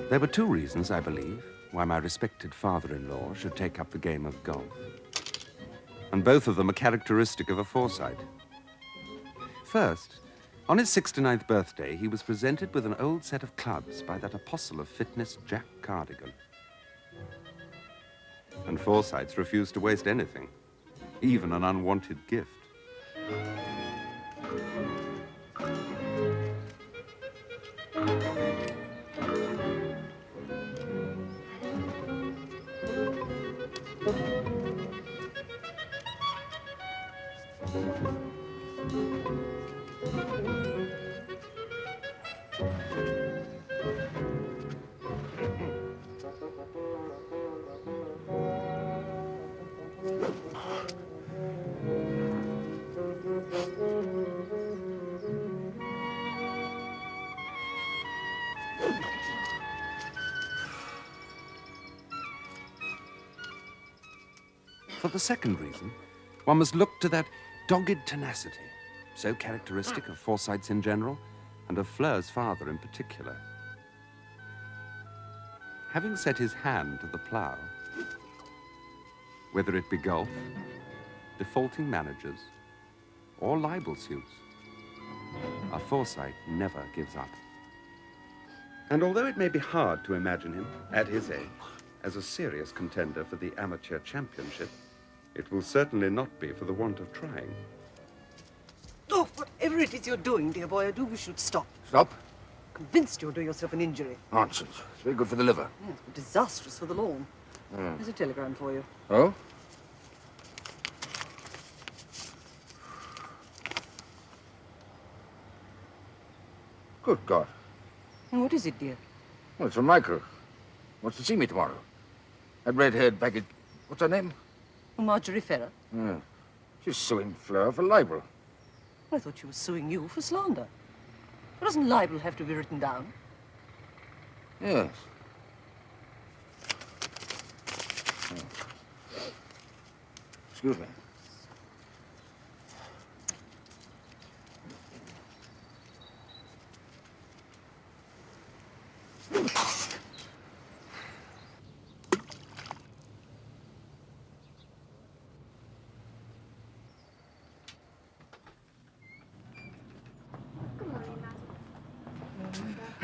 There were two reasons, I believe, why my respected father-in-law should take up the game of golf. And both of them are characteristic of a Forsyte. First, on his 69th birthday, he was presented with an old set of clubs by that apostle of fitness, Jack Cardigan. And Forsytes refused to waste anything, even an unwanted gift. For the second reason, one must look to that dogged tenacity, so characteristic of Forsytes in general, and of Fleur's father in particular. Having set his hand to the plough, whether it be golf, defaulting managers, or libel suits, a Forsyte never gives up. And although it may be hard to imagine him, at his age, as a serious contender for the amateur championship, it will certainly not be for the want of trying. Oh, whatever it is you're doing, dear boy, I do wish you'd stop. Stop? Convinced you'll do yourself an injury. Nonsense. It's very good for the liver. Yes, but disastrous for the lawn. There's a telegram for you. Oh? Good God. And what is it, dear? Well, it's from Michael. Wants to see me tomorrow. That red-haired baggage... What's her name? Marjorie Ferrar. Yeah. She's suing Fleur for libel. I thought she was suing you for slander. Well, doesn't libel have to be written down? Yes. Excuse me.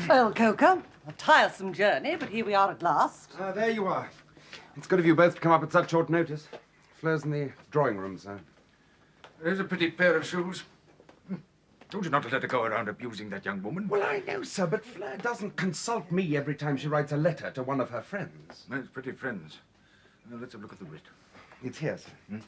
Well, Coca, a tiresome journey, but here we are at last. There you are. It's good of you both to come up at such short notice. Fleur's in the drawing room, sir. There's a pretty pair of shoes. Told you not to let her go around abusing that young woman. Well, I know, sir, but Fleur doesn't consult me every time she writes a letter to one of her friends. Nice, pretty friends. Now, let's have a look at the writ. It's here, sir.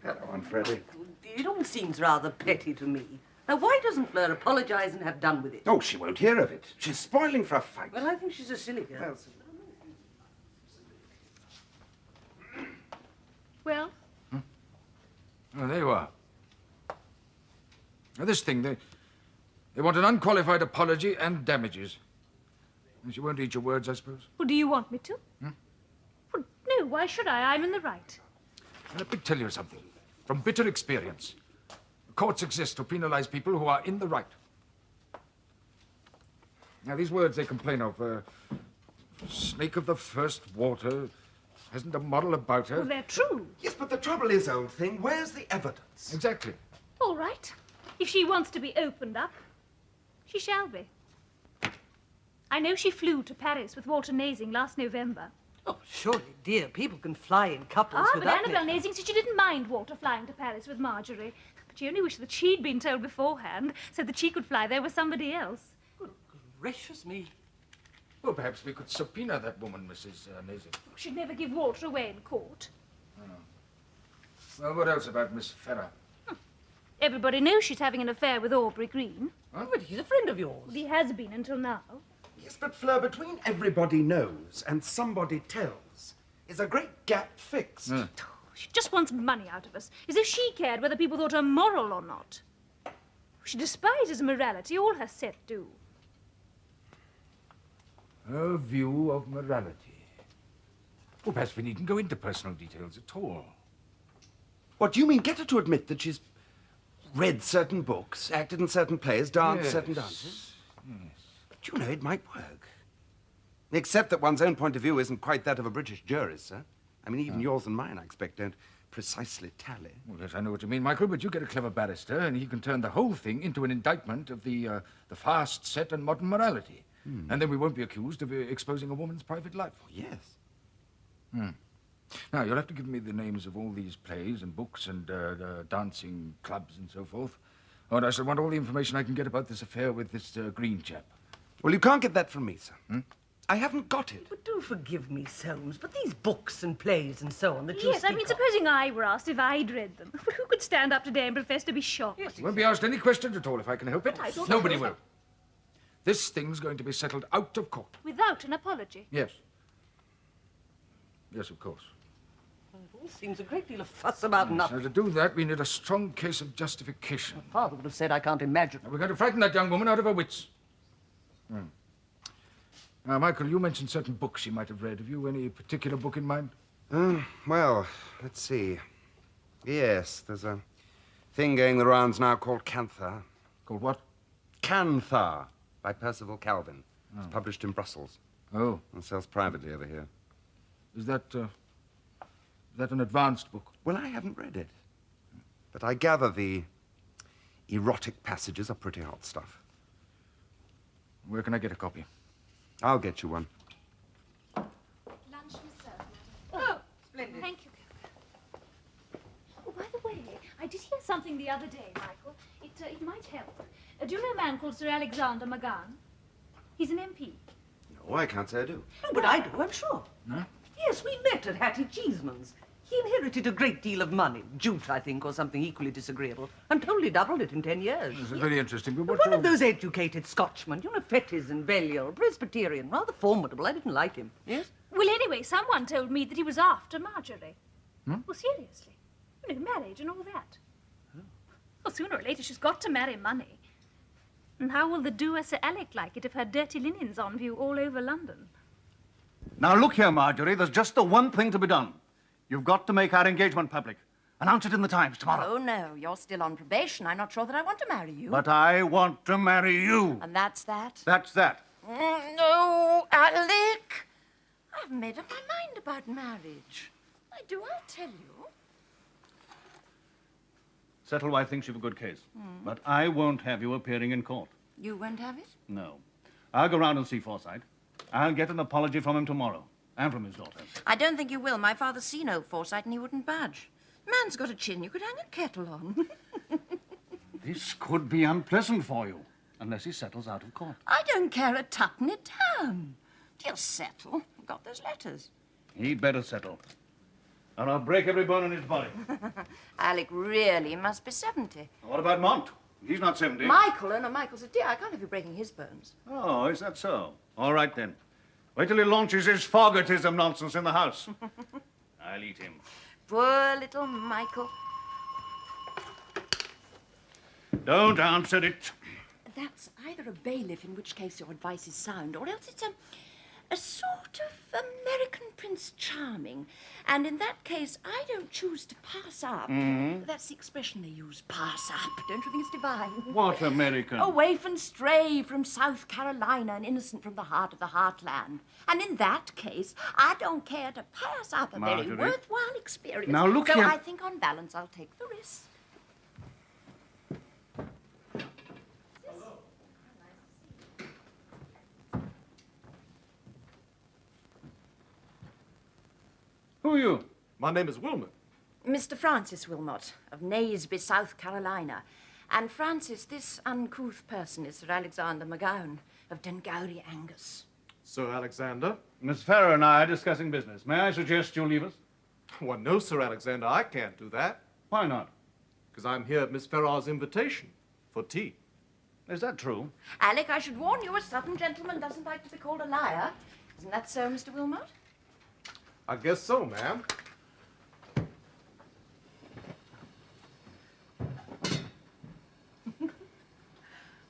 Hello, Aunt Freddie. It all seems rather petty to me. Now, why doesn't Fleur apologise and have done with it? Oh, she won't hear of it. She's spoiling for a fight. Well, I think she's a silly girl. Well? Oh, there you are. Now, this thing, they want an unqualified apology and damages. And she won't eat your words, I suppose? Well, do you want me to? Well, no, why should I? I'm in the right. And let me tell you something. From bitter experience, courts exist to penalize people who are in the right. Now, these words they complain of, snake of the first water, hasn't a model about her. Well, they're true. Yes, but the trouble is, old thing, where's the evidence? Exactly. All right. If she wants to be opened up, she shall be. I know she flew to Paris with Walter Nasing last November. Oh, surely, dear, people can fly in couples But without... Annabel Nasing said she didn't mind Walter flying to Paris with Marjorie. But she only wished that she'd been told beforehand so that she could fly there with somebody else. Good gracious me. Well, perhaps we could subpoena that woman, Mrs. Nasing. She'd never give Walter away in court. Oh. Well, what else about Miss Ferrar? Everybody knows she's having an affair with Aubrey Green. Huh? But he's a friend of yours. Well, he has been until now. Yes, but Fleur, between everybody knows and somebody tells is a great gap fixed. She just wants money out of us, as if she cared whether people thought her moral or not. She despises morality, all her set do. Her view of morality. Well, perhaps we needn't go into personal details at all. What do you mean? Get her to admit that she's read certain books, acted in certain plays, danced certain dances? Yes. But you know, it might work. Except that one's own point of view isn't quite that of a British jurist, sir. I mean, even yours and mine, I expect, don't precisely tally. Well, yes, I know what you mean, Michael, but you get a clever barrister, and he can turn the whole thing into an indictment of the fast set and modern morality. And then we won't be accused of exposing a woman's private life. Oh, yes. Now, you'll have to give me the names of all these plays and books and dancing clubs and so forth. And I shall want all the information I can get about this affair with this Green chap. Well, you can't get that from me, sir. I haven't got it. But do forgive me, Soames, but these books and plays and so on that you Yes, I mean, speak of- supposing I were asked if I'd read them. Who could stand up today and profess to be shocked? Yes, You won't be asked any questions at all if I can help it. I thought Nobody that was- will. This thing's going to be settled out of court. Without an apology. Yes. Yes, of course. It all seems a great deal of fuss about So nothing. to do that, we need a strong case of justification. Father would have said, I can't imagine. We're going to frighten that young woman out of her wits. Now, Michael, you mentioned certain books she might have read. Have you any particular book in mind? Well, let's see. Yes, there's a thing going the rounds now called Canthar. Called what? Canthar, by Percival Calvin. It's published in Brussels Oh, and sells privately over here. is that an advanced book? Well, I haven't read it. But I gather the erotic passages are pretty hot stuff. Where can I get a copy? I'll get you one. Lunch was served, madam. Oh, Splendid. thank you. Oh, by the way, I did hear something the other day, Michael. It might help. Do you know a man called Sir Alexander MacGown? He's an MP. No, I can't say I do. No, but I do, I'm sure. No? Yes, we met at Hattie Cheeseman's. He inherited a great deal of money, jute, I think, or something equally disagreeable, and totally doubled it in 10 years. This is very interesting, but But what one of those educated Scotchmen, you know, Fettes and Balliol, Presbyterian, rather formidable. I didn't like him. Yes? Well, anyway, someone told me that he was after Marjorie. Well, seriously. You know, marriage and all that. Well, sooner or later, she's got to marry money. And how will the doer Sir Alec like it if her dirty linen's on view all over London? Now, look here, Marjorie, there's just the one thing to be done. You've got to make our engagement public. Announce it in the Times tomorrow. Oh, no, you're still on probation. I'm not sure that I want to marry you. But I want to marry you. And that's that? That's that. No, Alec. I've made up my mind about marriage. I do, I'll tell you. Settlewhite thinks you've a good case. But I won't have you appearing in court. You won't have it? No. I'll go round and see Forsyte. I'll get an apology from him tomorrow. And from his daughter. I don't think you will. My father's seen old Forsyte and he wouldn't budge. Man's got a chin you could hang a kettle on. This could be unpleasant for you. Unless he settles out of court. I don't care a tuppenny damn. He'll settle. I've got those letters. He'd better settle. Or I'll break every bone in his body. Alec really must be 70. What about Mont? He's not 70. Michael, oh no, Michael's a dear. I can't have you breaking his bones. Oh, is that so? All right, then. Wait till he launches his fogatism nonsense in the house. I'll eat him. Poor little Michael. Don't answer it. That's either a bailiff, in which case your advice is sound, or else it's a sort of American Prince Charming. And in that case, I don't choose to pass up. That's the expression they use, pass up. Don't you think it's divine? What American? A waif and stray from South Carolina, an innocent from the heart of the heartland. And in that case, I don't care to pass up a very Marjorie. worthwhile experience. Now, look so here. I think on balance I'll take the risk. Who are you? My name is Wilmot. Mr. Francis Wilmot, of Naseby, South Carolina. And Francis, this uncouth person is Sir Alexander MacGown of Dungowrie, Angus. Sir Alexander? Miss Ferrar and I are discussing business. May I suggest you leave us? Well, no, Sir Alexander, I can't do that. Why not? Because I'm here at Miss Ferrar's invitation for tea. Is that true? Alec, I should warn you, a southern gentleman doesn't like to be called a liar. Isn't that so, Mr. Wilmot? I guess so, ma'am.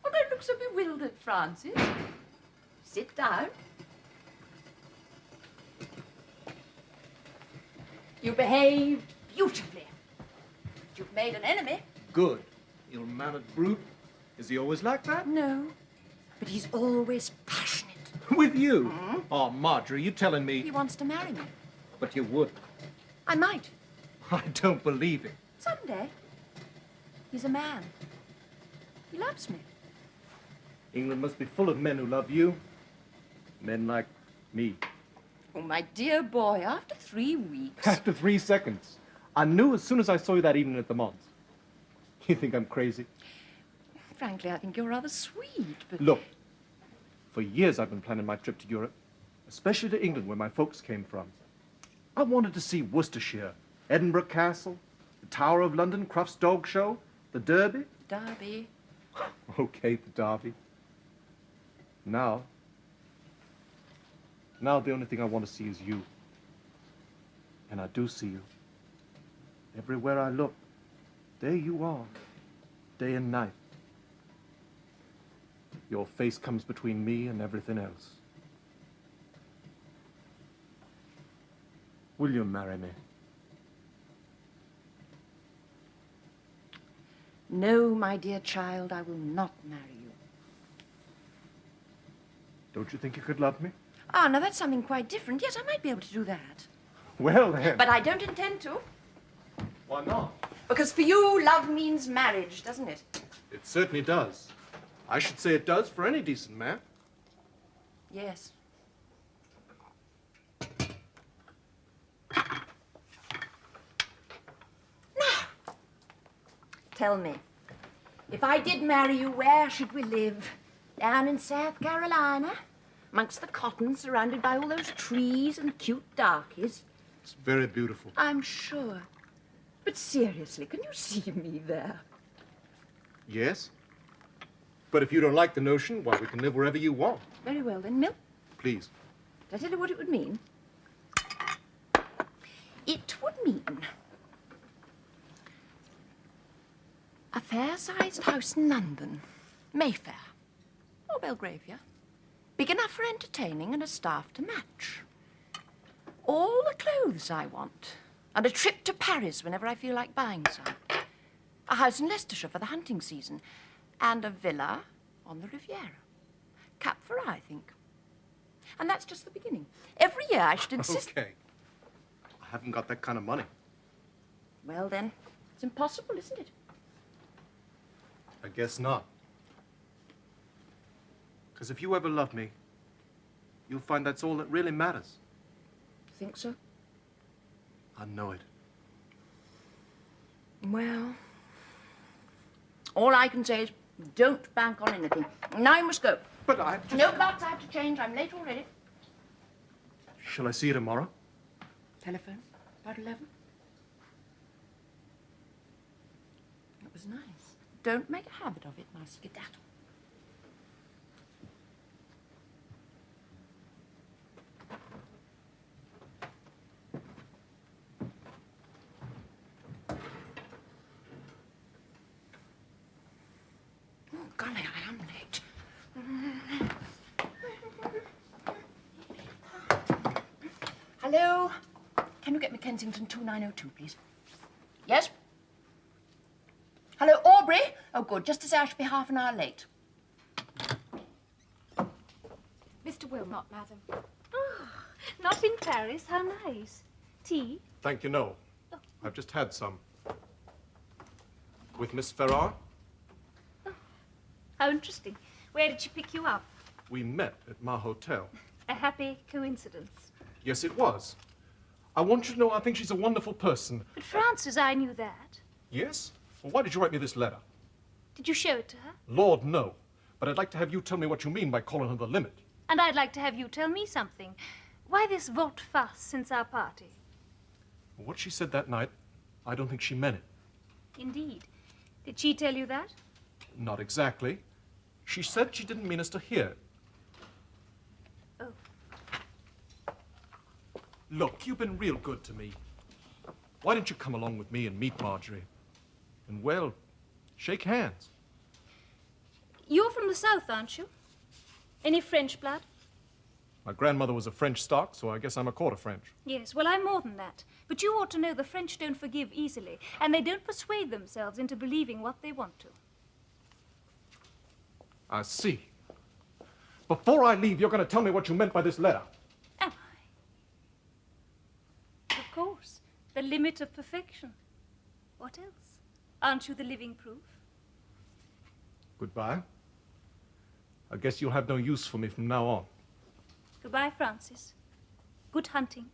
Oh, don't look so bewildered, Francis. Sit down. You behaved beautifully. you've made an enemy. Good. Ill-mannered brute. Is he always like that? No, but he's always passionate. With you? Oh, Marjorie, you telling me... He wants to marry me. But you would. I might. I don't believe it. Someday. He's a man. He loves me. England must be full of men who love you. Men like me. Oh, my dear boy, after 3 weeks... After 3 seconds. I knew as soon as I saw you that evening at the Mont. You think I'm crazy? Frankly, I think you're rather sweet, but... Look, for years I've been planning my trip to Europe, especially to England, where my folks came from. I wanted to see Worcestershire, Edinburgh Castle, the Tower of London, Crufts Dog Show, the Derby. Derby. Okay, the Derby. Now the only thing I want to see is you. And I do see you. Everywhere I look, there you are, day and night. Your face comes between me and everything else. Will you marry me? No, my dear child, I will not marry you. Don't you think you could love me? Ah, now that's something quite different. Yes, I might be able to do that. Well, then. But I don't intend to. Why not? Because for you, love means marriage, doesn't it? It certainly does. I should say it does for any decent man. Yes. Now, tell me, if I did marry you, where should we live? Down in South Carolina? Amongst the cotton, surrounded by all those trees and cute darkies? It's very beautiful. I'm sure. But seriously, can you see me there? Yes. But if you don't like the notion, why, we can live wherever you want. Very well, then, milk. Please. Did I tell you what it would mean? It would mean a fair-sized house in London, Mayfair, or Belgravia, big enough for entertaining and a staff to match. All the clothes I want, and a trip to Paris whenever I feel like buying some. A house in Leicestershire for the hunting season, and a villa on the Riviera. Cap Ferrat, I think. And that's just the beginning. Every year I should insist... Okay. I haven't got that kind of money. Well, then, it's impossible, isn't it? I guess not. Because if you ever love me, you'll find that's all that really matters. Think so? I know it. Well, all I can say is don't bank on anything. Now you must go. But I just... No, lots I have to change. I'm late already. Shall I see you tomorrow? Telephone, about 11. That was nice. Don't make a habit of it, my skedaddle. Oh, golly, I am late. Hello? Can you get me Kensington 2902, please? Yes? Hello, Aubrey? Oh, good. Just to say I should be half an hour late. Mr. Wilmot, madam. Oh, not in Paris. How nice. Tea? Thank you, no. I've just had some. With Miss Ferrar? Oh, how interesting. Where did she pick you up? We met at my hotel. A happy coincidence. Yes, it was. I want you to know I think she's a wonderful person. But Frances, I knew that. Yes? Well, why did you write me this letter? Did you show it to her? Lord, no. But I'd like to have you tell me what you mean by calling her the limit. And I'd like to have you tell me something. Why this volte-face since our party? What she said that night, I don't think she meant it. Indeed. Did she tell you that? Not exactly. She said she didn't mean us to hear it. Oh. Look, you've been real good to me. Why don't you come along with me and meet Marjorie? And, well, shake hands. You're from the south, aren't you? Any French blood? My grandmother was a French stock, so I guess I'm a quarter French. Yes, well, I'm more than that. But you ought to know the French don't forgive easily, and they don't persuade themselves into believing what they want to. I see. Before I leave, you're going to tell me what you meant by this letter. Am I? Of course. The limit of perfection. What else? Aren't you the living proof? Goodbye. I guess you'll have no use for me from now on. Goodbye, Francis. Good hunting.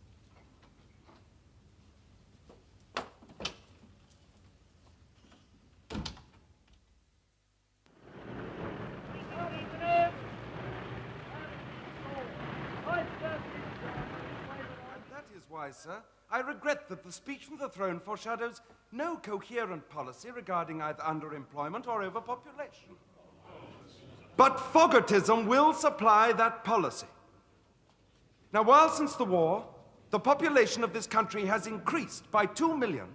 Why, sir, I regret that the speech from the throne foreshadows no coherent policy regarding either underemployment or overpopulation. But Fogartism will supply that policy. Now, while since the war, the population of this country has increased by 2 million,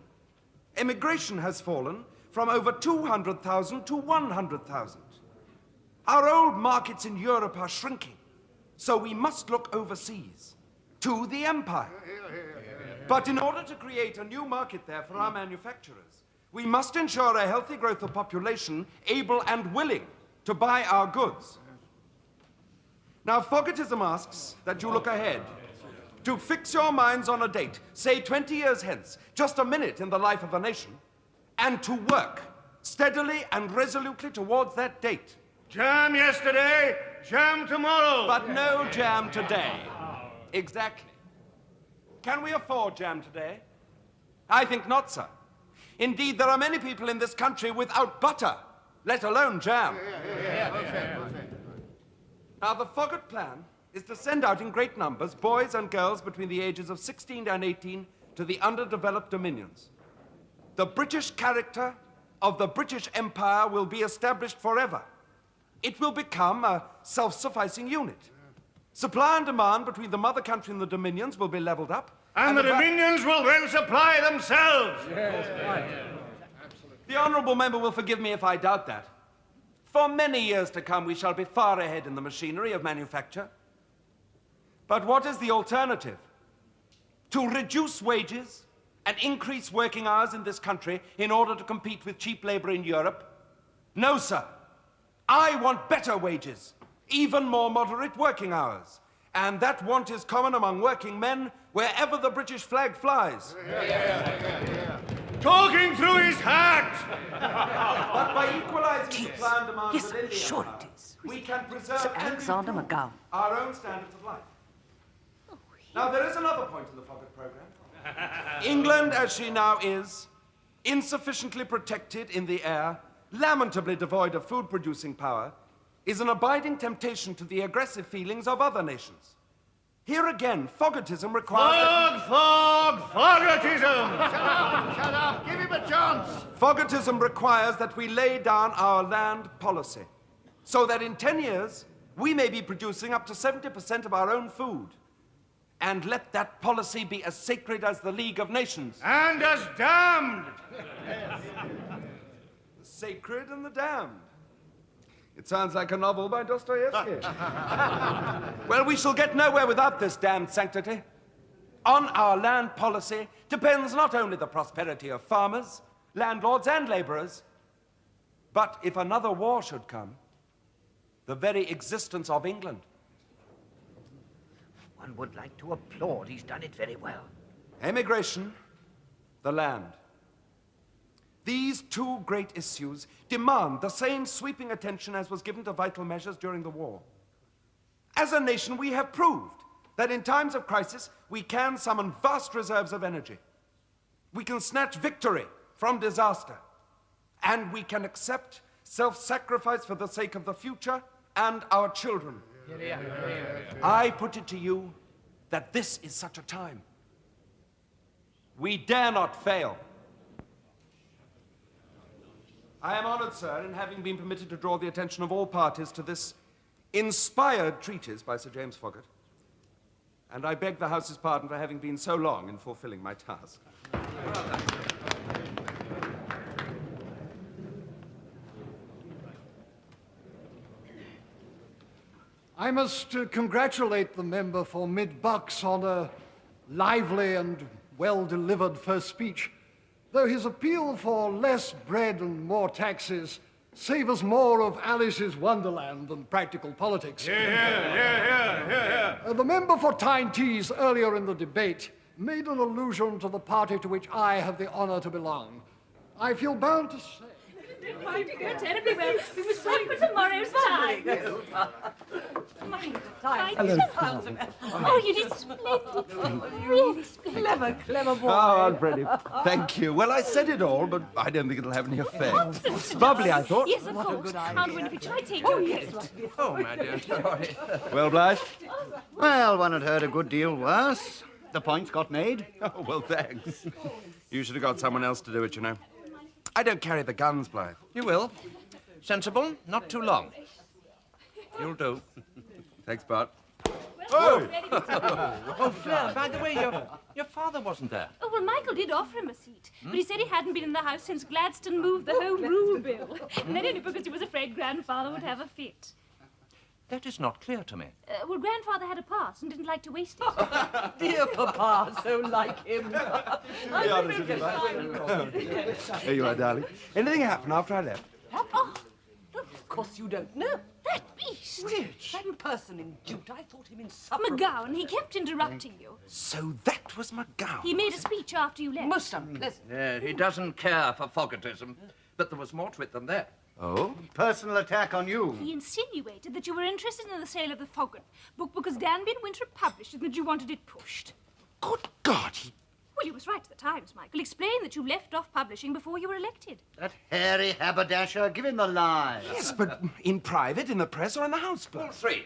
immigration has fallen from over 200,000 to 100,000. Our old markets in Europe are shrinking, so we must look overseas, to the Empire. But in order to create a new market there for our manufacturers, we must ensure a healthy growth of population able and willing to buy our goods. Now, Fogartism asks that you look ahead, to fix your minds on a date, say 20 years hence, just a minute in the life of a nation, and to work steadily and resolutely towards that date. Jam yesterday, jam tomorrow. But no jam today. Exactly. Can we afford jam today? I think not, sir. Indeed, there are many people in this country without butter, let alone jam. Now, the Fogart plan is to send out in great numbers boys and girls between the ages of 16 and 18 to the underdeveloped dominions. The British character of the British Empire will be established forever. It will become a self-sufficing unit. Supply and demand between the mother country and the dominions will be leveled up. And the dominions will then supply themselves. Yes, right. The honourable member will forgive me if I doubt that. For many years to come, we shall be far ahead in the machinery of manufacture. But what is the alternative? To reduce wages and increase working hours in this country in order to compete with cheap labour in Europe? No, sir. I want better wages, even more moderate working hours. And that want is common among working men wherever the British flag flies. Talking through his hat! But by equalising supply and demand Yes, within the sure empire, it is. we can preserve Sir and Alexander improve MacGown. our own standards of life. Now, there is another point in the Fogart programme. England, as she now is, insufficiently protected in the air, lamentably devoid of food-producing power, is an abiding temptation to the aggressive feelings of other nations. Here again, Fogartism requires... Fogartism! Shut up! Give him a chance! Fogartism requires that we lay down our land policy, so that in 10 years, we may be producing up to 70% of our own food. And let that policy be as sacred as the League of Nations. And as damned! The sacred and the damned. It sounds like a novel by Dostoevsky. Well, we shall get nowhere without this damned sanctity. On our land policy depends not only the prosperity of farmers, landlords, and labourers, but if another war should come, the very existence of England. One would like to applaud. He's done it very well. Emigration, the land. These two great issues demand the same sweeping attention as was given to vital measures during the war. As a nation, we have proved that in times of crisis, we can summon vast reserves of energy. We can snatch victory from disaster. And we can accept self-sacrifice for the sake of the future and our children. I put it to you that this is such a time. We dare not fail. I am honoured, sir, in having been permitted to draw the attention of all parties to this inspired treatise by Sir James Fogart. And I beg the House's pardon for having been so long in fulfilling my task. I must congratulate the member for Mid-Bucks on a lively and well-delivered first speech, though his appeal for less bread and more taxes savors more of Alice's Wonderland than practical politics. The member for Tyne Tees earlier in the debate made an allusion to the party to which I have the honor to belong. I feel bound to say... Mind you go terribly well. We must wait for tomorrow's time. Oh, you did splendid. Really splendid. Clever boy. Oh, Aunt Freddie, thank you. Well, I said it all, but I don't think it'll have any effect. It's bubbly, I thought. Yes, of course. Aunt Winifred, shall I take your gift? Oh, my dear, sorry. Well, Blythe? Well, one had heard a good deal worse. The point's got made. Oh, well, thanks. You should have got someone else to do it, you know. I don't carry the guns, Blythe. You will. Sensible, not too long. You'll do. Thanks, Bart. Oh, Fleur, by the way, your father wasn't there. Oh, well, Michael did offer him a seat, but he said he hadn't been in the house since Gladstone moved the Home Rule Bill. And then only because he was afraid Grandfather would have a fit. That is not clear to me. Well, Grandfather had a pass and didn't like to waste it. Dear Papa, so like him. Be honest with you, Blythe. Here you are, darling. Anything happened after I left? Oh, of course you don't know. That beast! Which? That person in jute, I thought him insufferable. MacGown, he kept interrupting you. So that was MacGown. He made a speech after you left. Most unpleasant. Yeah, he doesn't care for Foggartism, but there was more to it than that. Oh? Personal attack on you. He insinuated that you were interested in the sale of the Foggart book because Danby and Winthrop published it and that you wanted it pushed. Good God, he... Well, you was right at the Times, Michael. Explain that you left off publishing before you were elected. That hairy haberdasher, give him the lie. Yes, but in private, in the press, or in the house, All Blythe? three.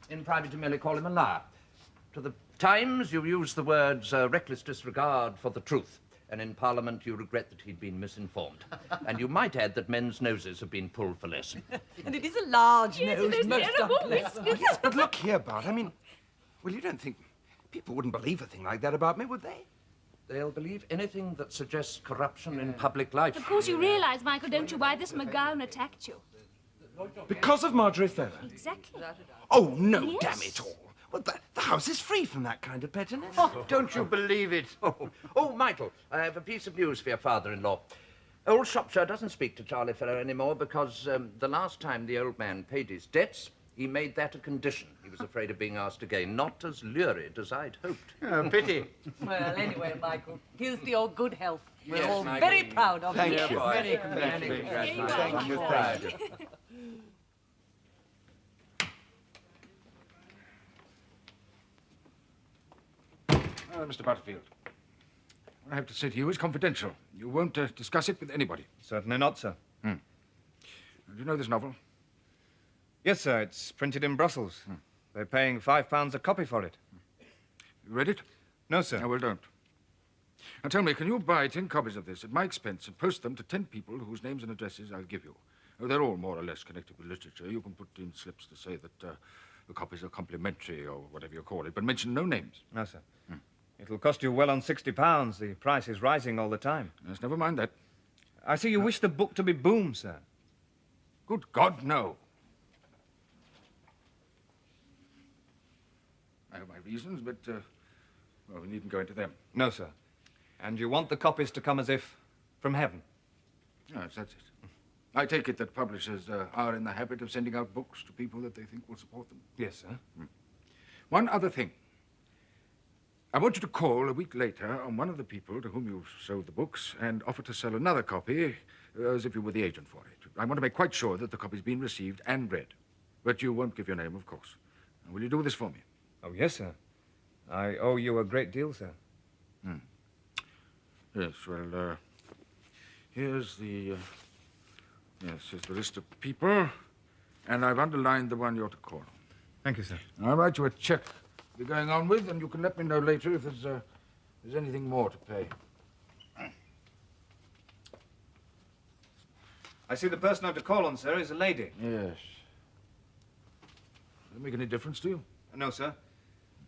In private, you merely call him a liar. To the Times, you use the words reckless disregard for the truth. And in Parliament, you regret that he'd been misinformed. And you might add that men's noses have been pulled for less. And it is a large Yes, nose, those most terrible unpleasant. whiskers. Yes, but look here, Bart. I mean, well, you don't think people wouldn't believe a thing like that about me, would they? They'll believe anything that suggests corruption in public life. Of course, you realise, Michael, don't you, why this MacGown attacked you? Because of Marjorie Ferrar? Exactly. Oh, no, Yes. damn it all. Well, the house is free from that kind of pettiness. Oh, don't you believe it? Oh, Michael, I have a piece of news for your father-in-law. Old Shropshire doesn't speak to Charlie Ferrar anymore because the last time the old man paid his debts, he made that a condition. He was afraid of being asked again, not as lurid as I'd hoped. Oh, pity. Well, anyway, Michael, here's to your good health. We're Yes, all Michael. very proud of Thank you. you. Many Congratulations. Thank you. Mr. Butterfield, what I have to say to you is confidential. You won't discuss it with anybody. Certainly not, sir. Do you know this novel? Yes, sir. It's printed in Brussels. They're paying £5 a copy for it. You read it? No, sir. No, well, don't. Now, tell me, can you buy 10 copies of this at my expense and post them to 10 people whose names and addresses I'll give you? Oh, they're all more or less connected with literature. You can put in slips to say that the copies are complimentary or whatever you call it, but mention no names. No, sir. It'll cost you well on £60. The price is rising all the time. Yes, never mind that. I see you wish the book to be boomed, sir. Good God, no. I have my reasons, but, well, we needn't go into them. No, sir. And you want the copies to come as if from heaven? Yes, that's it. I take it that publishers are in the habit of sending out books to people that they think will support them. Yes, sir. One other thing. I want you to call a week later on one of the people to whom you sold the books and offer to sell another copy as if you were the agent for it. I want to make quite sure that the copy's been received and read. But you won't give your name, of course. Now, will you do this for me? Oh, yes, sir. I owe you a great deal, sir. Yes, well, here's the, yes, here's the list of people, and I've underlined the one you're to call. Thank you, sir. I'll write you a check to be going on with, and you can let me know later if there's anything more to pay. I see the person I'm to call on, sir, is a lady. Yes. Does it make any difference to you? No, sir.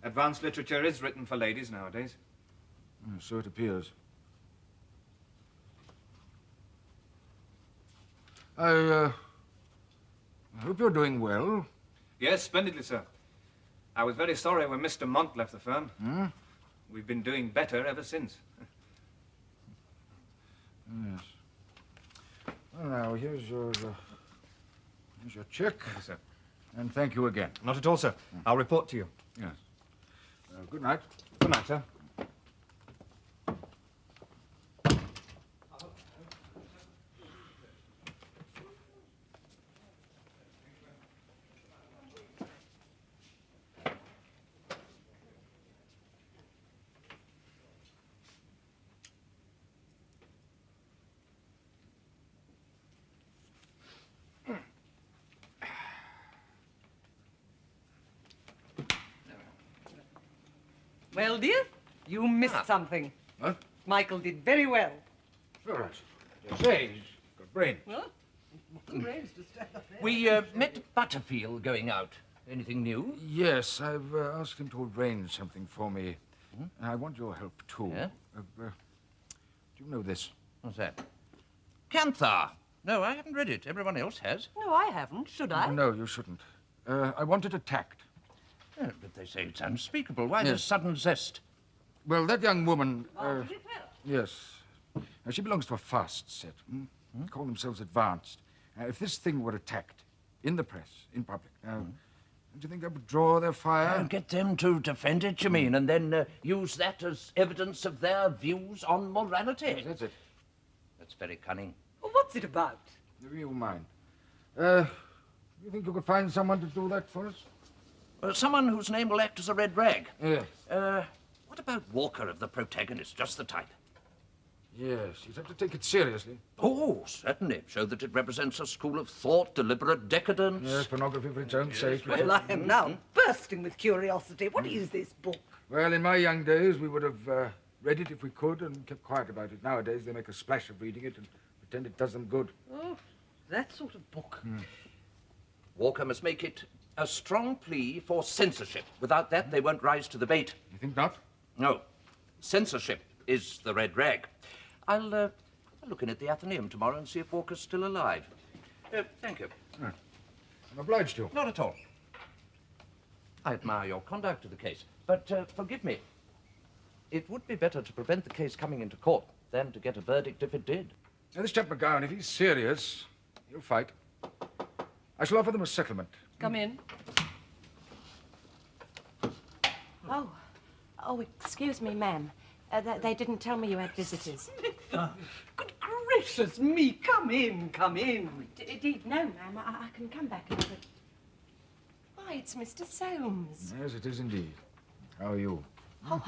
Advanced literature is written for ladies nowadays. So it appears. I hope you're doing well. Yes, splendidly, sir. I was very sorry when Mr. Mont left the firm. Hmm? We've been doing better ever since. Yes. Well, now, here's your check. Thank you, sir. And thank you again. Not at all, sir. I'll report to you. Yes. Good night. Good night, sir. Well, dear, you missed something. What? Michael did very well. All right. Just say, he's got brains. Huh? Brains to stand up there. We met Butterfield going out. Anything new? Yes, I've asked him to arrange something for me. I want your help, too. Yeah? Do you know this? What's that? Canthar. No, I haven't read it. Everyone else has. No, I haven't. Should I? No, you shouldn't. I want it attacked. Yeah, but they say it's unspeakable. Why Yes. this sudden zest? Well, that young woman... Marjorie Ferrar. yes. She belongs to a fast set. Call themselves advanced. If this thing were attacked, in the press, in public, don't you think that would draw their fire? Get them to defend it, you mean, and then use that as evidence of their views on morality. Yes, that's it. That's very cunning. Well, what's it about? You mind. You think you could find someone to do that for us? Someone whose name will act as a red rag. Yes. What about Walker of the protagonist? Just the type. Yes, you'd have to take it seriously. Oh, certainly. Show that it represents a school of thought, deliberate decadence. Yes, pornography for its own sake. Well, I am now bursting with curiosity. What is this book? Well, in my young days, we would have read it if we could and kept quiet about it. Nowadays, they make a splash of reading it and pretend it does them good. Oh, that sort of book. Walker must make it a strong plea for censorship. Without that, they won't rise to the bait. You think not? No. Censorship is the red rag. I'll look in at the Athenaeum tomorrow and see if Walker's still alive. Thank you. I'm obliged to. Not at all. I admire your conduct of the case, but forgive me. It would be better to prevent the case coming into court than to get a verdict if it did. Now, this chap MacGown, if he's serious, he'll fight. I shall offer them a settlement. Come in. Oh, excuse me, ma'am. They didn't tell me you had visitors. Good gracious me. Come in, come in. No, ma'am. I can come back in a bit. Why, it's Mr. Soames. Yes, it is indeed. How are you? Oh,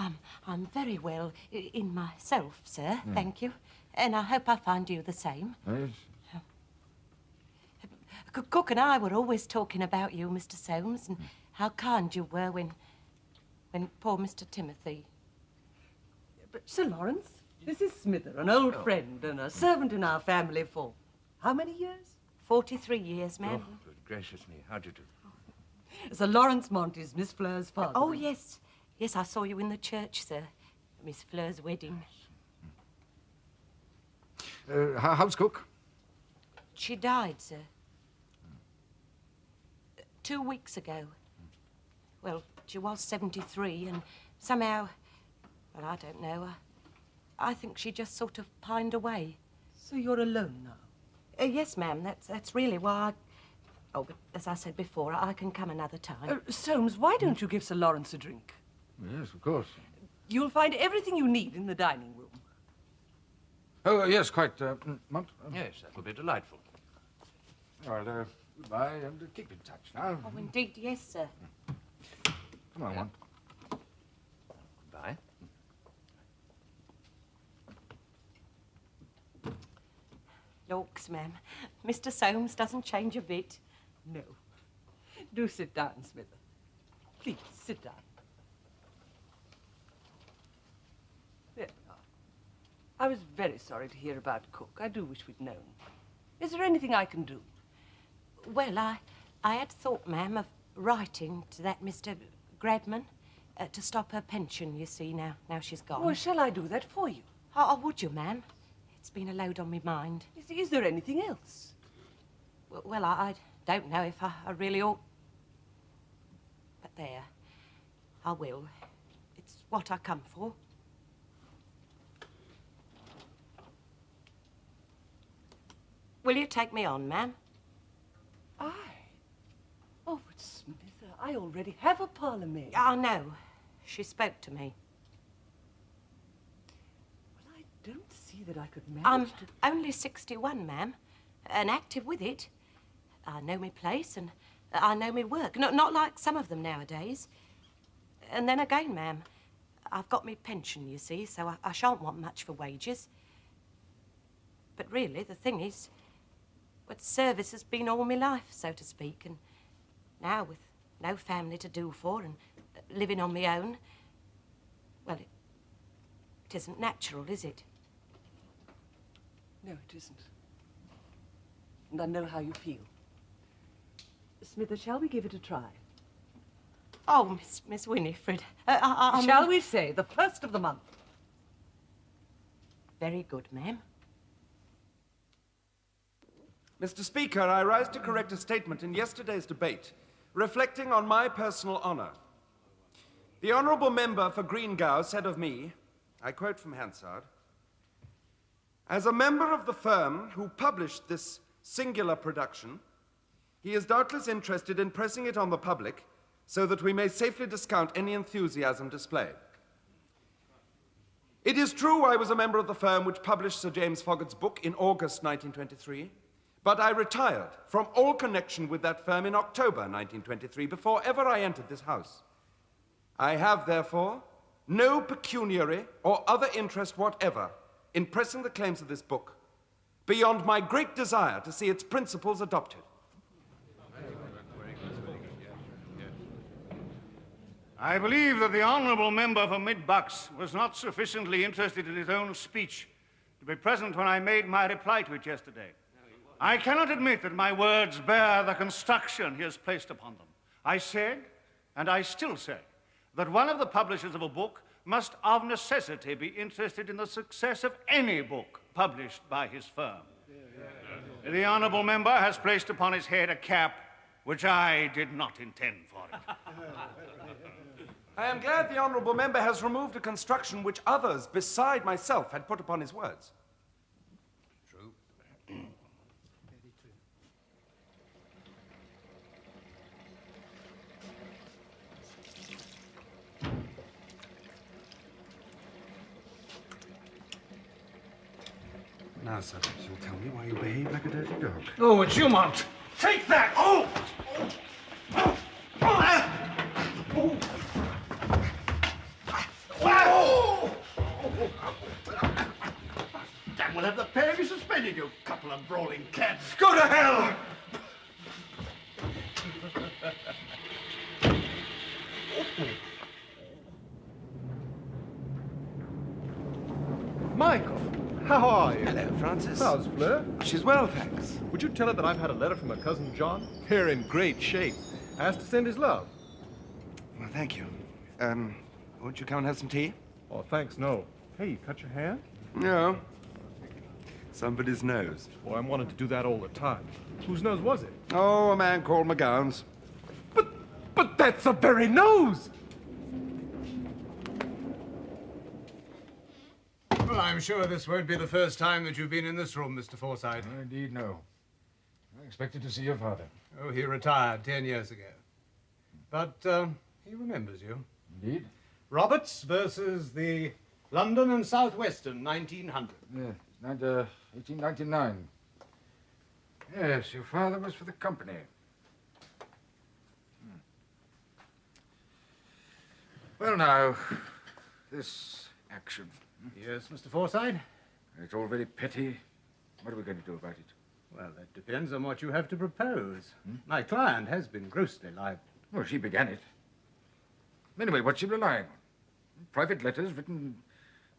I'm very well in myself, sir. Thank you. And I hope I find you the same. Yes. Cook and I were always talking about you, Mr. Soames, and how kind you were when poor Mr. Timothy... But, Sir Lawrence, this is Smither, an old friend and a servant in our family for how many years? 43 years, ma'am. Oh, good gracious me. How do you do? Sir Lawrence Mont is Miss Fleur's father. Oh, yes. Yes, I saw you in the church, sir. Miss Fleur's wedding. How's Cook? She died, sir. 2 weeks ago. Well, she was 73, and somehow, well, I don't know. I think she just sort of pined away. So you're alone now? Yes, ma'am. That's really why Oh, but as I said before, I can come another time. Soames, why don't you give Sir Lawrence a drink? Yes, of course. You'll find everything you need in the dining room. Oh, yes, quite. Mont? Yes, that'll be delightful. Well, goodbye, and keep in touch now. Oh, indeed, yes, sir. Come on, Mont. Goodbye. Lawks, ma'am. Mr. Soames doesn't change a bit. No. Do sit down, Smither. Please, sit down. There we are. I was very sorry to hear about Cook. I do wish we'd known. Is there anything I can do? Well, I had thought, ma'am, of writing to that Mr. Gradman to stop her pension, you see, now she's gone. Well, shall I do that for you? Oh, would you, ma'am? It's been a load on my mind. Is there anything else? Well, I don't know if I really ought... there. I will. It's what I come for. Will you take me on, ma'am? I? Oh, but Smither, I already have a parlourmaid. I know. She spoke to me. Well, I don't see that I could I'm manage to... only 61, ma'am, and active with it. I know me place and I know me work. Not like some of them nowadays. And then again, ma'am, I've got me pension, you see, so I shan't want much for wages. But really, the thing is, what service has been all my life, so to speak, and now with no family to do for and living on my own, well, it isn't natural, is it? No, it isn't. And I know how you feel. Smither, shall we give it a try? Oh, Miss Winifred, Shall we say the 1st of the month? Very good, ma'am. Mr. Speaker, I rise to correct a statement in yesterday's debate, reflecting on my personal honor. The honourable member for Greengow said of me, I quote from Hansard, "As a member of the firm who published this singular production, he is doubtless interested in pressing it on the public so that we may safely discount any enthusiasm displayed. It is true I was a member of the firm which published Sir James Foggott's book in August 1923, but I retired from all connection with that firm in October 1923, before ever I entered this house. I have, therefore, no pecuniary or other interest whatever in pressing the claims of this book, beyond my great desire to see its principles adopted." I believe that the honourable member for Mid-Bucks was not sufficiently interested in his own speech to be present when I made my reply to it yesterday. I cannot admit that my words bear the construction he has placed upon them. I said, and I still say, that one of the publishers of a book must of necessity be interested in the success of any book published by his firm. The honourable member has placed upon his head a cap which I did not intend for it. I am glad the honourable member has removed a construction which others, beside myself, had put upon his words. True. Now, sir, you'll tell me why you behave like a dirty dog. Oh, it's Wilmot! Take that! Oh! Damn, we'll have the pair of you suspended, you couple of brawling cats. Go to hell! Michael, how are you? Hello, Francis. How's Fleur? She's well, thanks. Would you tell her that I've had a letter from her cousin John? They're in great shape. Asked to send his love. Well, thank you. Won't you come and have some tea? Oh, thanks, no. Hey, you cut your hair? No. Somebody's nose. Boy, I'm wanting to do that all the time. Whose nose was it? Oh, a man called MacGown's. But that's the very nose! Well, I'm sure this won't be the first time that you've been in this room, Mr. Forsyte. Indeed, no. I expected to see your father. Oh, he retired 10 years ago. But he remembers you. Indeed? Roberts versus the London and South Western, 1900. Yeah, 1899. Yes, your father was for the company. Well, now, this action. Yes, Mr. Forsyte? It's all very petty. What are we going to do about it? Well, that depends on what you have to propose. My client has been grossly libeled. Well, she began it. Anyway, what's she relying on? Private letters written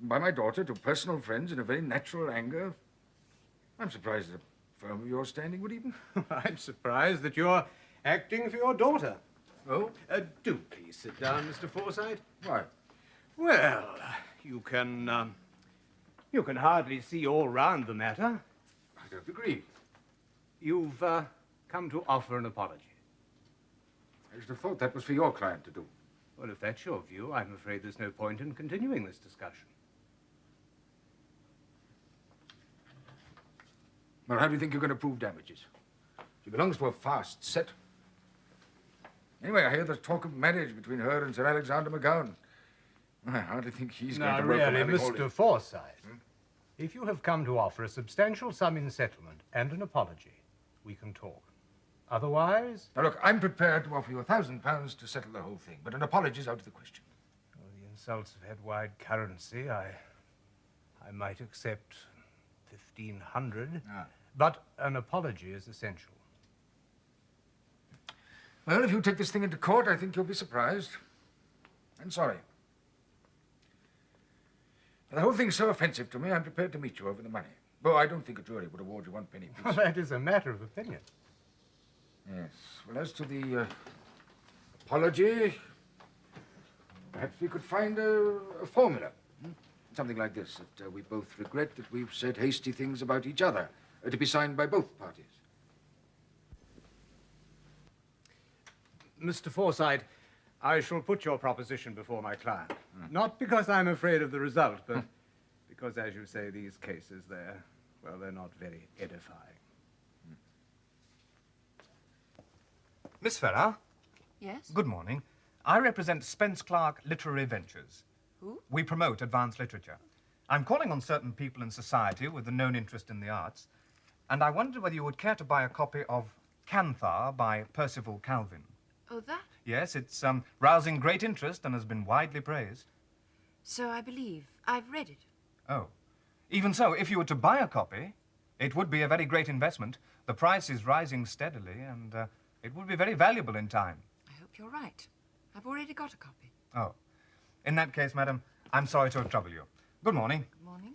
by my daughter to personal friends in a very natural anger. I'm surprised that a firm of your standing would even... I'm surprised that you're acting for your daughter. Oh? Do please sit down, Mr. Forsyte. Why? Well, you can hardly see all round the matter. I don't agree. You've come to offer an apology. I should have thought that was for your client to do. Well, if that's your view, I'm afraid there's no point in continuing this discussion. Well, how do you think you're going to prove damages? She belongs to a fast set. Anyway, I hear there's talk of marriage between her and Sir Alexander MacGown. I hardly think he's going to welcome really, having all Mr. Forsyte, if you have come to offer a substantial sum in settlement and an apology, we can talk. Otherwise... Now, look, I'm prepared to offer you £1,000 to settle the whole thing, but an apology's out of the question. Well, the insults have had wide currency. I might accept 1,500, but an apology is essential. Well, if you take this thing into court, I think you'll be surprised. And sorry. The whole thing's so offensive to me, I'm prepared to meet you over the money. Though I don't think a jury would award you one penny piece. Well, that is a matter of opinion. Yes. Well, as to the apology, perhaps we could find a formula. Something like this, that we both regret that we've said hasty things about each other, to be signed by both parties. Mr. Forsyte, I shall put your proposition before my client. Not because I'm afraid of the result, but because, as you say, these cases, they're not very edifying. Miss Ferrar? Yes? Good morning. I represent Spence Clark Literary Ventures. Who? We promote advanced literature. I'm calling on certain people in society with a known interest in the arts, and I wondered whether you would care to buy a copy of Canthar by Percival Calvin. Oh, that? Yes, it's rousing great interest and has been widely praised. So I believe. I've read it. Oh. Even so, if you were to buy a copy, it would be a very great investment. The price is rising steadily, and it would be very valuable in time. I hope you're right. I've already got a copy. Oh. In that case, madam, I'm sorry to trouble you. Good morning. Good morning.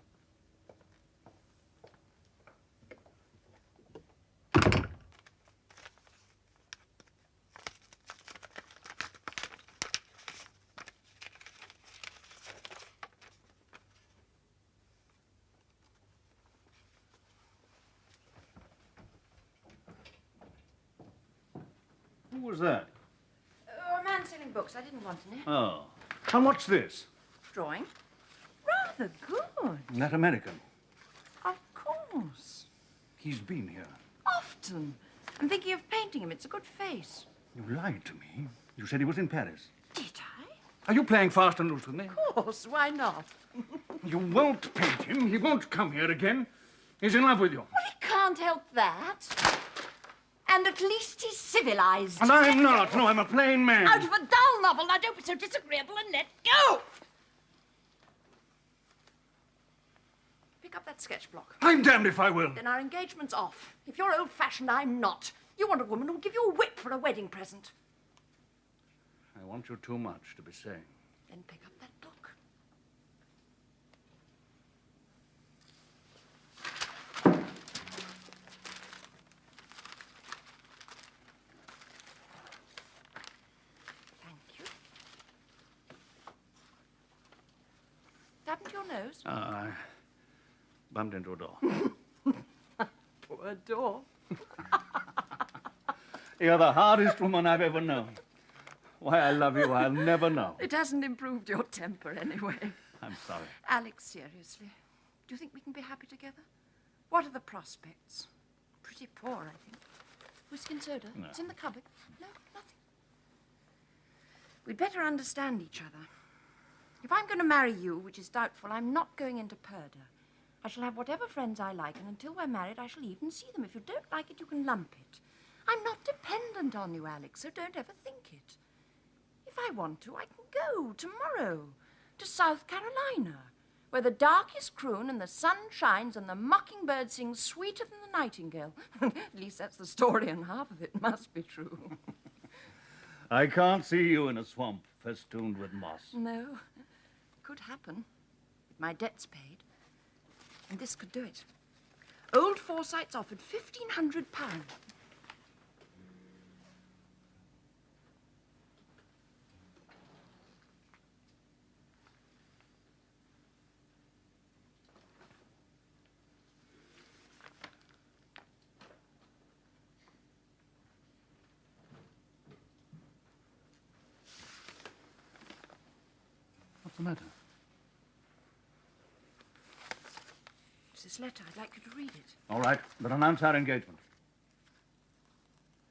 Who was that? A man selling books. I didn't want any. Oh. And what's this? Drawing. Rather good. Isn't that American? Of course. He's been here. Often. I'm thinking of painting him. It's a good face. You lied to me. You said he was in Paris. Did I? Are you playing fast and loose with me? Of course. Why not? You won't paint him. He won't come here again. He's in love with you. Well, he can't help that. And at least he's civilized. And I'm not. No, I'm a plain man. Out of a dull novel. Now, don't be so disagreeable and let go. Pick up that sketch block. I'm damned if I will. Then our engagement's off. If you're old-fashioned, I'm not. You want a woman who'll give you a whip for a wedding present. I want you too much to be saying. Then pick up that book. Thank you. What happened to your nose? I bumped into a door. Poor door. You're the hardest woman I've ever known. Why I love you, I'll never know. It hasn't improved your temper, anyway. I'm sorry. Alex, seriously, do you think we can be happy together? What are the prospects? Pretty poor, I think. Whiskey and soda? No. It's in the cupboard. No, nothing. We'd better understand each other. If I'm going to marry you, which is doubtful, I'm not going into purdah. I shall have whatever friends I like, and until we're married, I shall even see them. If you don't like it, you can lump it. I'm not dependent on you, Alex, so don't ever think it. If I want to, I can go tomorrow to South Carolina, where the darkies croon and the sun shines and the mockingbird sings sweeter than the nightingale. At least that's the story, and half of it must be true. I can't see you in a swamp festooned with moss. No, could happen if my debt's paid. And this could do it. Old Forsyte's offered £1,500. matter? It's this letter. I'd like you to read it. All right, but announce our engagement.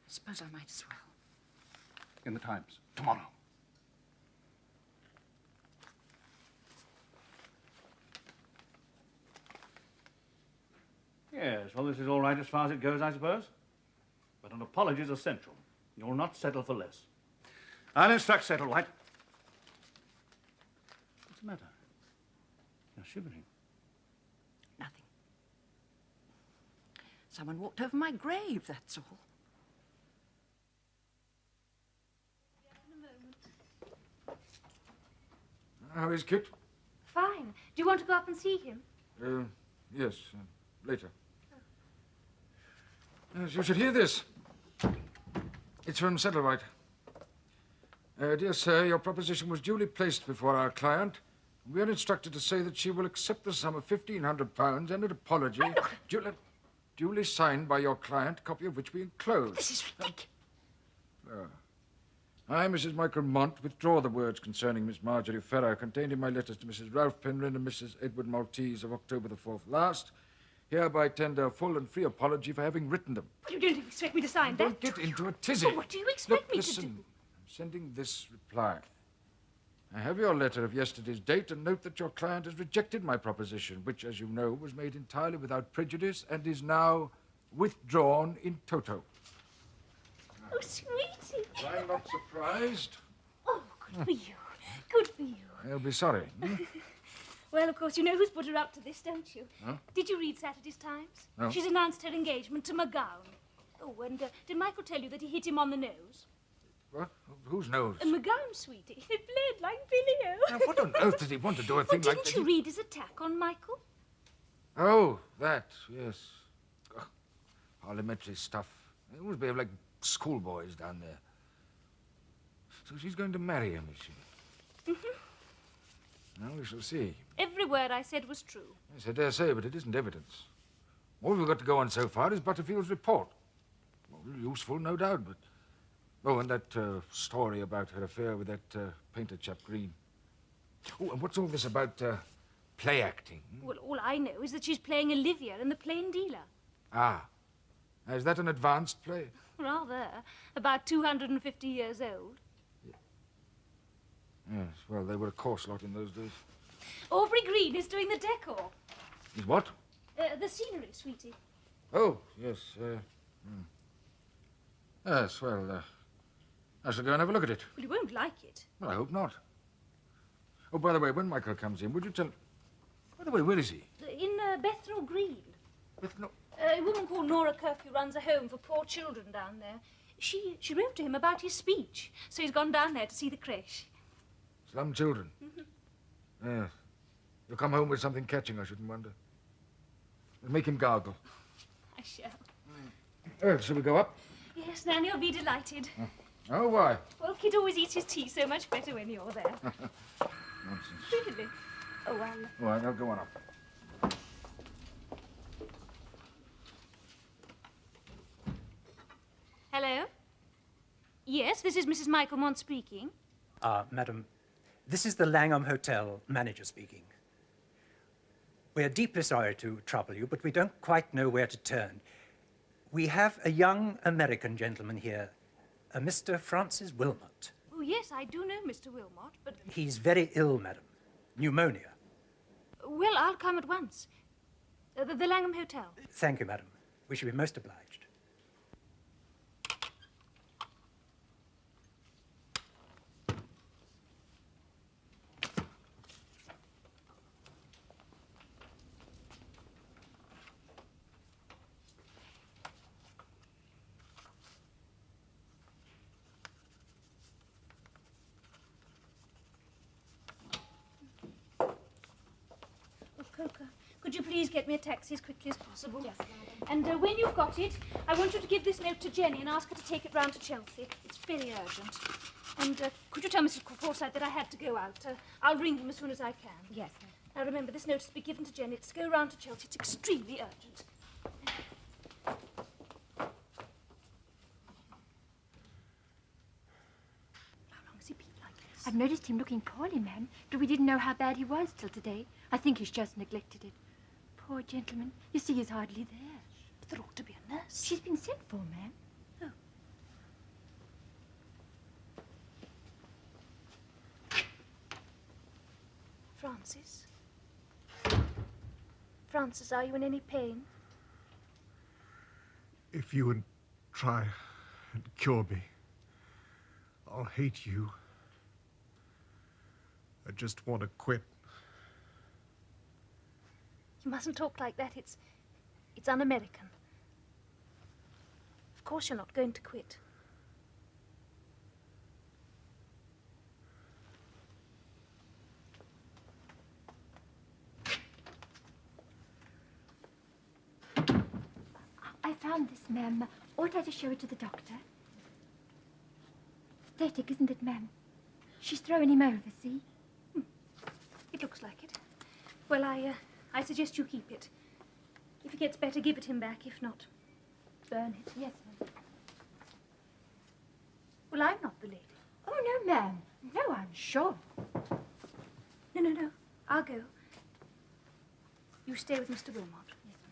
I suppose I might as well. In the Times. Tomorrow. Yes, well, this is all right as far as it goes, I suppose. But an apology is essential. You'll not settle for less. I'll instruct Settlewhite. What's the matter? You're shivering. Nothing. Someone walked over my grave, that's all. How is Kit? Fine. Do you want to go up and see him? Yes, later. Yes, you should hear this. It's from Settlewhite. Dear sir, your proposition was duly placed before our client. We are instructed to say that she will accept the sum of £1,500 and an apology duly signed by your client, copy of which we enclose. This is ridiculous. I, Mrs. Michael Mont, withdraw the words concerning Miss Marjorie Ferrar contained in my letters to Mrs. Ralph Penryn and Mrs. Edward Maltese of October the 4th last. Hereby tender a full and free apology for having written them. Well, you don't expect me to sign that? Don't get into a tizzy. Well, what do you expect me listen. to do? I'm sending this reply. I have your letter of yesterday's date and note that your client has rejected my proposition, which, as you know, was made entirely without prejudice and is now withdrawn in toto. Oh, sweetie. I'm not surprised. Oh, good for you. Good for you. I'll be sorry. Well, of course, you know who's put her up to this, don't you? Huh? Did you read Saturday's Times? No. She's announced her engagement to MacGown. Oh, and did Michael tell you that he hit him on the nose? What? Whose nose? MacGown, sweetie. It bled like Billy-O. Now, what on earth did he want to do a thing like that? Didn't you read his attack on Michael? Oh, that, yes. Ugh, parliamentary stuff. They always behave like schoolboys down there. So she's going to marry him, is she? Mm-hmm. Well, we shall see. Every word I said was true. Yes, I dare say, but it isn't evidence. All we've got to go on so far is Butterfield's report. Well, useful, no doubt, but... Oh, and that story about her affair with that painter chap, Green. Oh, and what's all this about play acting? Well, all I know is that she's playing Olivia in The Plain Dealer. Ah. Is that an advanced play? Rather. About 250 years old. Yes, well, they were a coarse lot in those days. Aubrey Green is doing the decor. Is what? The scenery, sweetie. Oh, yes. Yes, well, I shall go and have a look at it. Well, you won't like it. Well, I hope not. Oh, by the way, when Michael comes in, would you tell... By the way, where is he? In Bethnal Green. Bethnal... A woman called Nora Curfew runs a home for poor children down there. She wrote to him about his speech, so he's gone down there to see the creche. Slum children? Mm-hmm. Yes. You'll come home with something catching, I shouldn't wonder. Make him gargle. I shall. Well, shall we go up? Yes, Nanny will be delighted. Oh, why? Well, Kid always eats his tea so much better when you're there. Nonsense. Really? Oh, well. All right, I'll go on up. Hello? Yes, this is Mrs. Michael Mont speaking. Madam, this is the Langham Hotel manager speaking. We're deeply sorry to trouble you, but we don't quite know where to turn. We have a young American gentleman here, a Mr. Francis Wilmot. Oh, yes, I do know Mr. Wilmot, but... He's very ill, madam. Pneumonia. Well, I'll come at once. The Langham Hotel. Thank you, madam. We shall be most obliged. Coca, could you please get me a taxi as quickly as possible? Yes, madam. And when you've got it, I want you to give this note to Jenny and ask her to take it round to Chelsea. It's very urgent. And could you tell Mrs. Forsyte that I had to go out? I'll ring him as soon as I can. Yes, madam. Now remember, this note is to be given to Jenny. It's to go round to Chelsea. It's extremely urgent. How long has he been like this? I've noticed him looking poorly, ma'am, but we didn't know how bad he was till today. I think he's just neglected it. Poor gentleman. You see, he's hardly there. But there ought to be a nurse. She's been sent for, ma'am. Francis? Francis, are you in any pain? If you would try and cure me, I'll hate you. I just want to quit. You mustn't talk like that. It's un-American. Of course you're not going to quit. I found this, ma'am. Ought I to show it to the doctor? Pathetic, isn't it, ma'am? She's throwing him over, see? It looks like it. Well, I suggest you keep it. If it gets better, give it him back. If not, burn it. Yes, ma'am. Well, I'm not the lady. Oh, no, ma'am. No, I'm sure. No. I'll go. You stay with Mr. Wilmot. Yes, ma'am.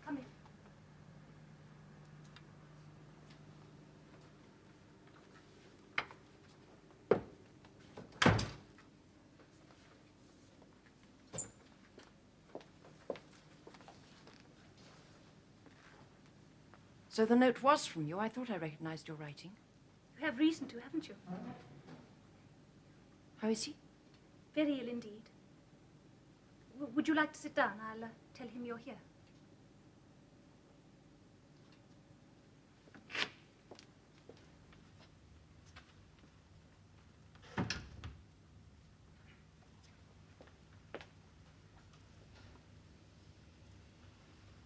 Come in. So the note was from you. I thought I recognized your writing. You have reason to, haven't you? How is he? Very ill indeed. Would you like to sit down? I'll tell him you're here.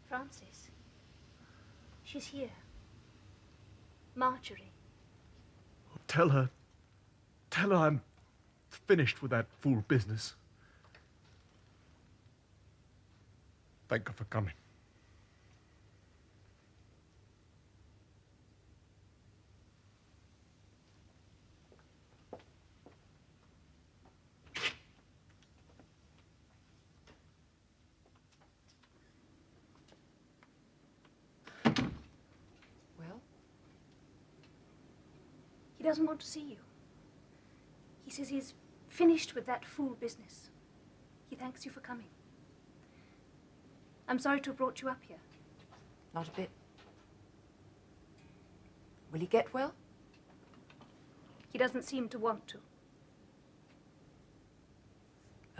Francis. She's here. Marjorie. Tell her I'm finished with that fool business. Thank her for coming. He doesn't want to see you. He says he's finished with that fool business. He thanks you for coming. I'm sorry to have brought you up here. Not a bit. Will he get well? He doesn't seem to want to.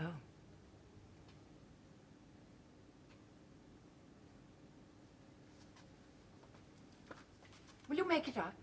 Oh. Will you make it up?